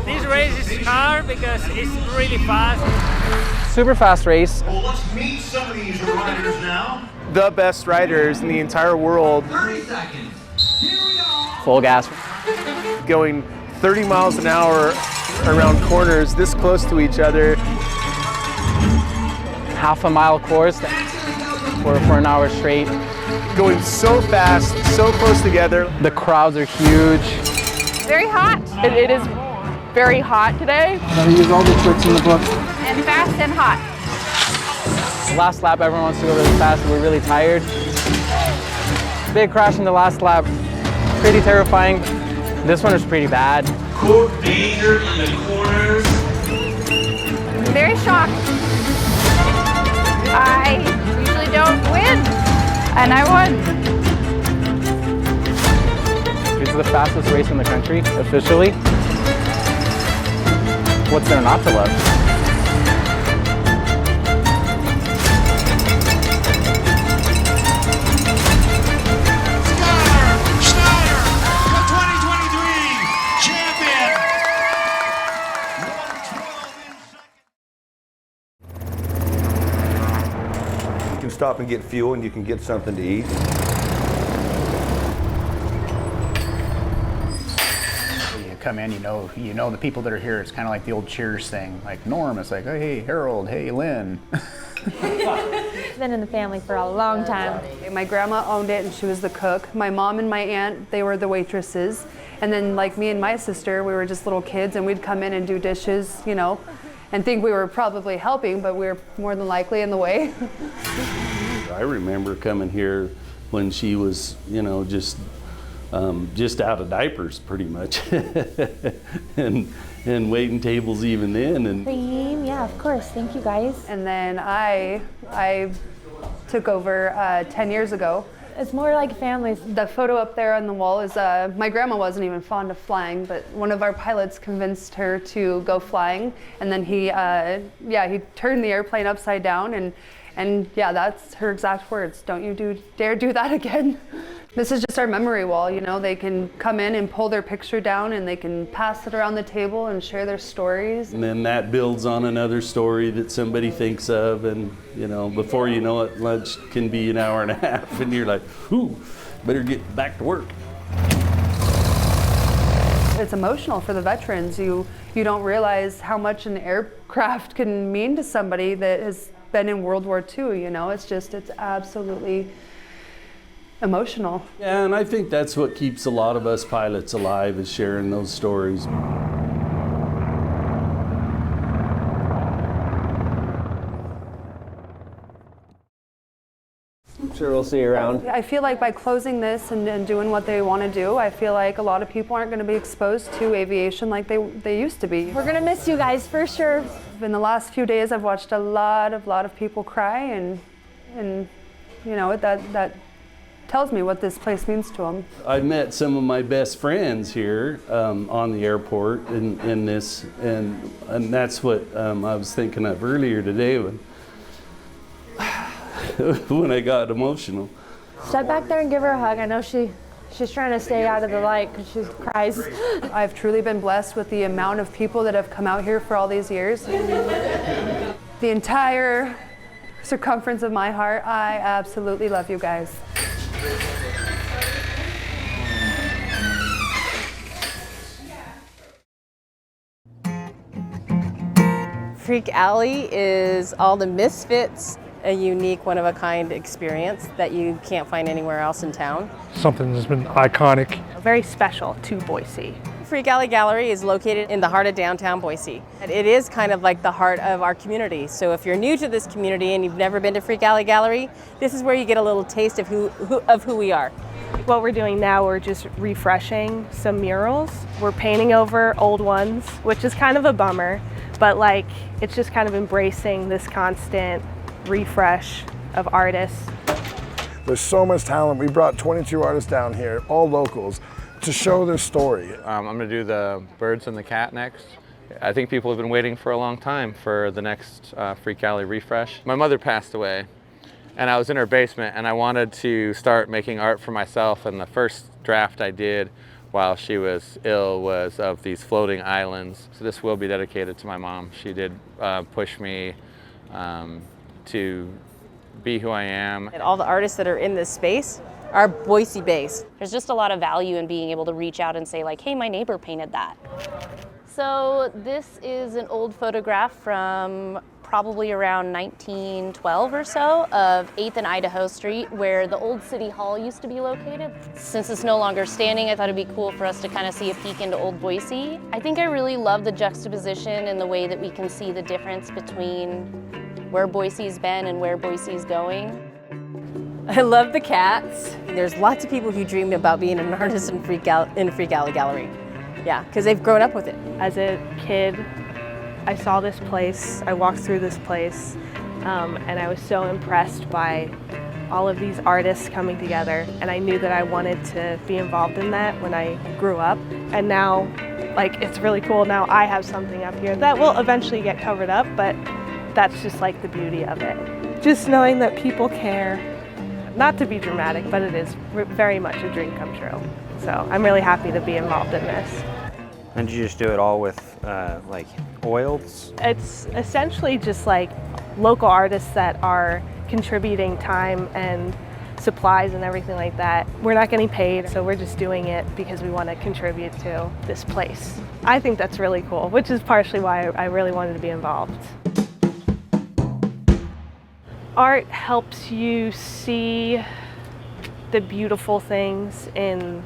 This race is hard because it's really fast. Super fast race. Well, let's meet some of these riders now. The best riders in the entire world. 30 seconds. Here we go. Full gas. Going 30 miles an hour around corners this close to each other. Half a mile course for an hour straight. Going so fast, so close together. The crowds are huge. Very hot. It is very hot today. Gotta use all the tricks in the book. And fast and hot. Last lap, everyone wants to go really fast, and we're really tired. Big crash in the last lap. Pretty terrifying. This one is pretty bad. Quote danger in the corners. Very shocked. I usually don't win, and I won. It's the fastest race in the country, officially. What's there not to love? Stop and get fuel, and you can get something to eat. You come in, you know the people that are here. It's kind of like the old Cheers thing. Like Norm, it's like, oh, hey Harold, hey Lynn. Been in the family for a long time. My grandma owned it and she was the cook. My mom and my aunt, they were the waitresses. And then like me and my sister, we were just little kids and we'd come in and do dishes, you know, and think we were probably helping, but we were more than likely in the way. I remember coming here when she was, you know, just out of diapers pretty much, and waiting tables even then. And Cream, yeah, of course. Thank you guys. And then I took over 10 years ago. It's more like families. The photo up there on the wall is my grandma wasn't even fond of flying, but one of our pilots convinced her to go flying, and then he turned the airplane upside down, and yeah, that's her exact words. Don't you dare do that again. This is just our memory wall, you know. They can come in and pull their picture down and they can pass it around the table and share their stories. And then that builds on another story that somebody thinks of, and you know, before you know it, lunch can be an hour and a half and you're like, whew, better get back to work. It's emotional for the veterans. You don't realize how much an aircraft can mean to somebody that has been in World War II, you know. It's absolutely emotional. Yeah, and I think that's what keeps a lot of us pilots alive, is sharing those stories. I'm sure we'll see you around. I feel like by closing this and doing what they want to do, I feel like a lot of people aren't going to be exposed to aviation like they used to be. We're gonna miss you guys for sure. In the last few days, I've watched a lot of people cry, and you know, that tells me what this place means to them. I met some of my best friends here on the airport in this, and that's what I was thinking of earlier today when I got emotional. Step back there and give her a hug. I know she's trying to stay out of the light because she cries. I've truly been blessed with the amount of people that have come out here for all these years. The entire circumference of my heart, I absolutely love you guys. Freak Alley is all the misfits, a unique, one-of-a-kind experience that you can't find anywhere else in town. Something that's been iconic. Very special to Boise. Freak Alley Gallery is located in the heart of downtown Boise. It is kind of like the heart of our community. So if you're new to this community and you've never been to Freak Alley Gallery, this is where you get a little taste of who we are. What we're doing now, we're just refreshing some murals. We're painting over old ones, which is kind of a bummer, but like it's just kind of embracing this constant refresh of artists. There's so much talent. We brought 22 artists down here, all locals, to show their story. I'm going to do the birds and the cat next. I think people have been waiting for a long time for the next Freak Alley refresh. My mother passed away, and I was in her basement, and I wanted to start making art for myself, and the first draft I did while she was ill was of these floating islands. So this will be dedicated to my mom. She did push me to be who I am. And all the artists that are in this space are Boise based. There's just a lot of value in being able to reach out and say like, hey, my neighbor painted that. So this is an old photograph from probably around 1912 or so of 8th and Idaho Street, where the old city hall used to be located. Since it's no longer standing, I thought it'd be cool for us to kind of see a peek into old Boise. I think I really love the juxtaposition and the way that we can see the difference between where Boise's been and where Boise's going. I love the cats. There's lots of people who dream about being an artist in Freak Alley Gallery. Yeah, because they've grown up with it. As a kid, I saw this place, I walked through this place, and I was so impressed by all of these artists coming together, and I knew that I wanted to be involved in that when I grew up. And now, like, it's really cool. Now I have something up here that will eventually get covered up, but that's just like the beauty of it. Just knowing that people care, not to be dramatic, but it is very much a dream come true. So I'm really happy to be involved in this. And did you just do it all with like oils? It's essentially just like local artists that are contributing time and supplies and everything like that. We're not getting paid, so we're just doing it because we want to contribute to this place. I think that's really cool, which is partially why I really wanted to be involved. Art helps you see the beautiful things in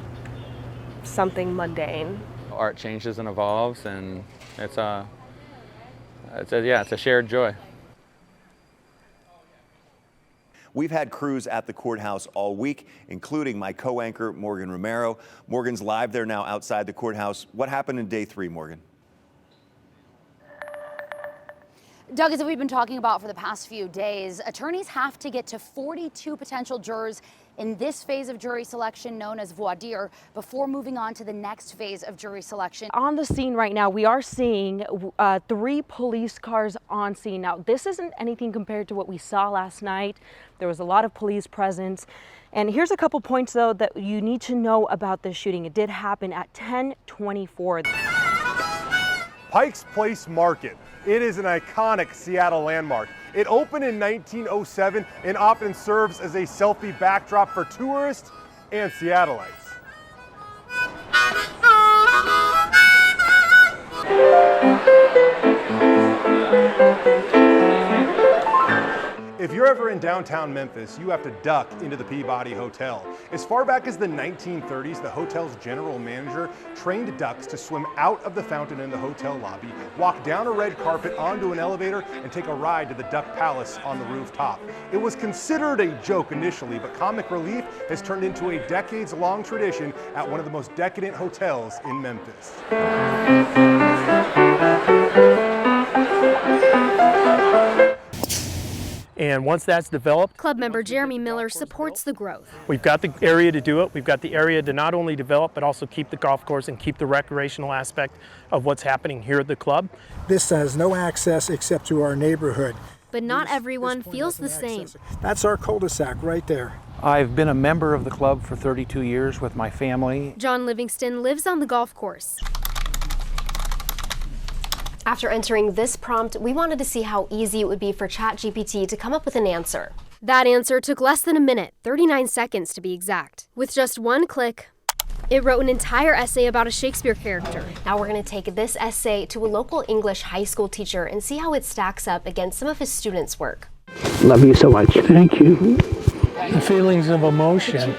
something mundane. Art changes and evolves, and it's a shared joy. We've had crews at the courthouse all week, including my co-anchor, Morgan Romero. Morgan's live there now outside the courthouse. What happened in day 3, Morgan? Doug, as we've been talking about for the past few days, attorneys have to get to 42 potential jurors in this phase of jury selection known as voir dire before moving on to the next phase of jury selection. On the scene right now, we are seeing 3 police cars on scene. Now, this isn't anything compared to what we saw last night. There was a lot of police presence. And here's a couple points, though, that you need to know about this shooting. It did happen at 10:24. Pike's Place Market. It is an iconic Seattle landmark. It opened in 1907 and often serves as a selfie backdrop for tourists and Seattleites. If you're ever in downtown Memphis, you have to duck into the Peabody Hotel. As far back as the 1930s, the hotel's general manager trained ducks to swim out of the fountain in the hotel lobby, walk down a red carpet onto an elevator, and take a ride to the Duck Palace on the rooftop. It was considered a joke initially, but comic relief has turned into a decades-long tradition at one of the most decadent hotels in Memphis. And once that's developed, Club member Jeremy Miller supports the growth. we've got the area to do it. We've got the area to not only develop, but also keep the golf course and keep the recreational aspect of what's happening here at the club. This has no access except to our neighborhood. But not everyone feels the same. That's our cul-de-sac right there. I've been a member of the club for 32 years with my family. John Livingston lives on the golf course. After entering this prompt, we wanted to see how easy it would be for ChatGPT to come up with an answer. That answer took less than a minute, 39 seconds to be exact. With just one click, it wrote an entire essay about a Shakespeare character. Now we're going to take this essay to a local English high school teacher and see how it stacks up against some of his students' work. Love you so much. Thank you. The feelings of emotion.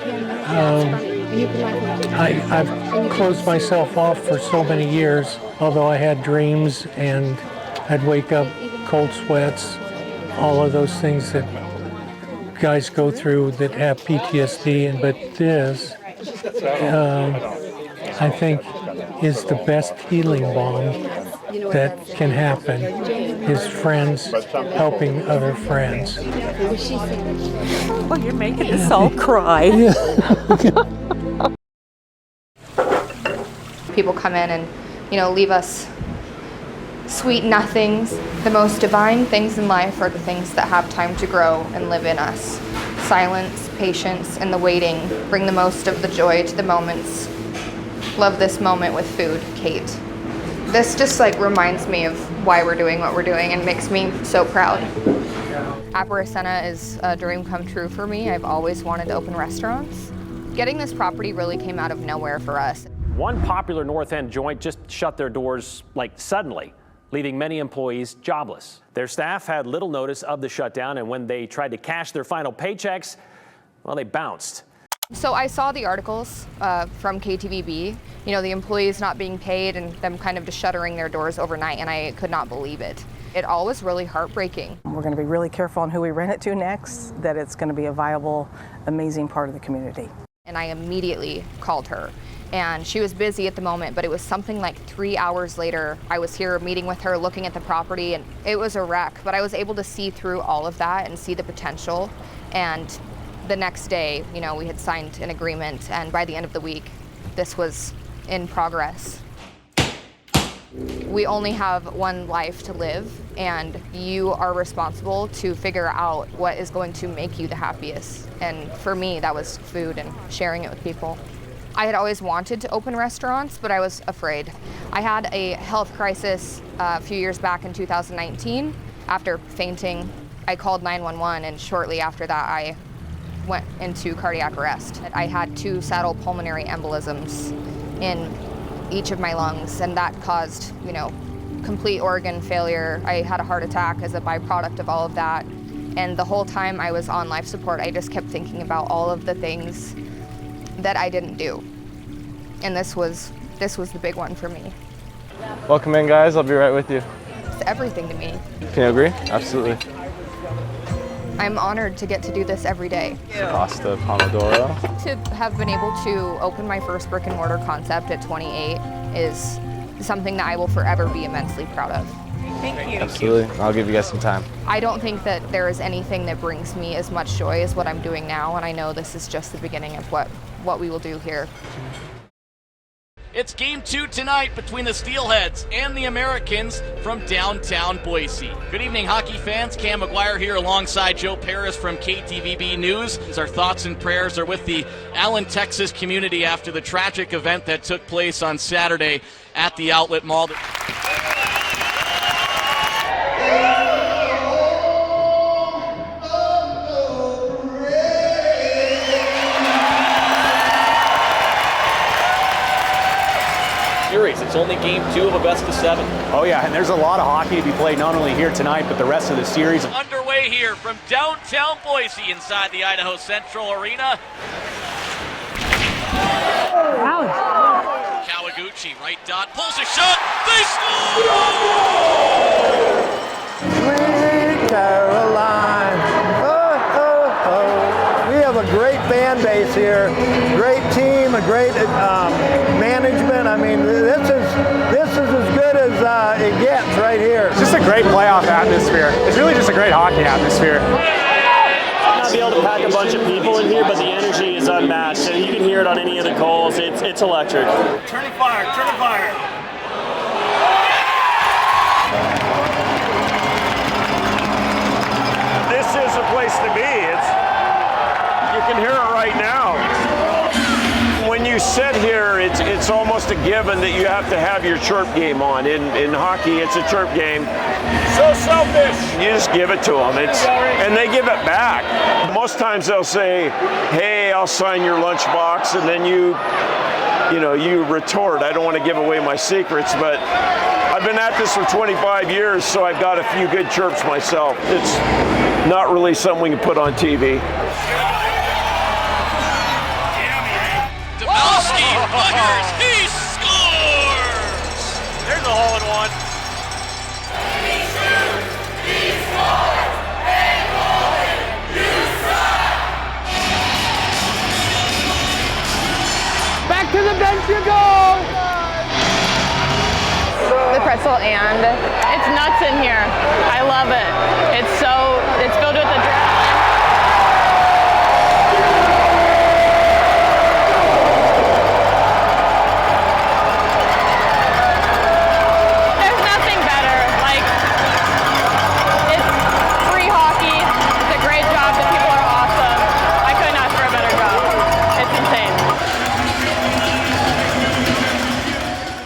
I've closed myself off for so many years, although I had dreams and I'd wake up cold sweats, all of those things that guys go through that have PTSD. But this, I think, is the best healing balm that can happen, is friends helping other friends. Oh, you're making us all cry. People come in and, leave us sweet nothings. The most divine things in life are the things that have time to grow and live in us. Silence, patience, and the waiting bring the most of the joy to the moments Love this moment with food, Kate. This just like reminds me of why we're doing what we're doing and makes me so proud. Aparicena is a dream come true for me. I've always wanted to open restaurants. Getting this property really came out of nowhere for us. One popular North End joint just shut their doors like suddenly, leaving many employees jobless. Their staff had little notice of the shutdown, and when they tried to cash their final paychecks, well, they bounced. So I saw the articles from KTVB, you know, the employees not being paid and them kind of just shuttering their doors overnight, and I could not believe it. It all was really heartbreaking. We're going to be really careful on who we rent it to next, that it's going to be a viable, amazing part of the community. And I immediately called her, and she was busy at the moment, but it was something like 3 hours later. I was here meeting with her, looking at the property, and it was a wreck, but I was able to see through all of that and see the potential. And the next day, you know, we had signed an agreement, and by the end of the week, this was in progress. We only have one life to live, and you are responsible to figure out what is going to make you the happiest. And for me, that was food and sharing it with people. I had always wanted to open restaurants, but I was afraid. I had a health crisis a few years back in 2019. After fainting, I called 911, and shortly after that, I went into cardiac arrest. I had 2 saddle pulmonary embolisms in each of my lungs, and that caused, you know, complete organ failure. I had a heart attack as a byproduct of all of that. And the whole time I was on life support, I just kept thinking about all of the things that I didn't do. And this was the big one for me. Welcome in, guys. I'll be right with you. It's everything to me. Can you agree? Absolutely. I'm honored to get to do this every day. Pasta Pomodoro. To have been able to open my first brick and mortar concept at 28 is something that I will forever be immensely proud of. Thank you. Absolutely. I'll give you guys some time. I don't think that there is anything that brings me as much joy as what I'm doing now, and I know this is just the beginning of what we will do here. It's Game 2 tonight between the Steelheads and the Americans from downtown Boise. Good evening, hockey fans. Cam McGuire here alongside Joe Paris from KTVB News. Our thoughts and prayers are with the Allen, Texas community after the tragic event that took place on Saturday at the Outlet Mall. It's only Game 2 of a best-of-7. Oh yeah, and there's a lot of hockey to be played not only here tonight, but the rest of the series. Underway here from downtown Boise inside the Idaho Central Arena. Kawaguchi, right dot, pulls a shot, they score! Sweet Caroline, oh, oh, oh. We have a great fan base here, great team, a great management. I mean, this is as good as it gets right here. It's just a great playoff atmosphere. It's really just a great hockey atmosphere. Not be able to pack a bunch of people in here, but the energy is unmatched, and you can hear it on any of the calls. It's electric. Turn and fire, turn and fire. This is the place to be. You can hear it right now. When you sit here, it's almost a given that you have to have your chirp game on. In hockey, it's a chirp game. So selfish. You just give it to them, and they give it back. Most times they'll say, "Hey, I'll sign your lunchbox," and then you retort, "I don't want to give away my secrets," but I've been at this for 25 years, so I've got a few good chirps myself. It's not really something we can put on TV. Fires, he scores! There's a hole-in-one. He shoots, he scores, they goal it, you suck! Back to the bench you go! The pretzel and it's nuts in here. I love it. It's filled with adrenaline.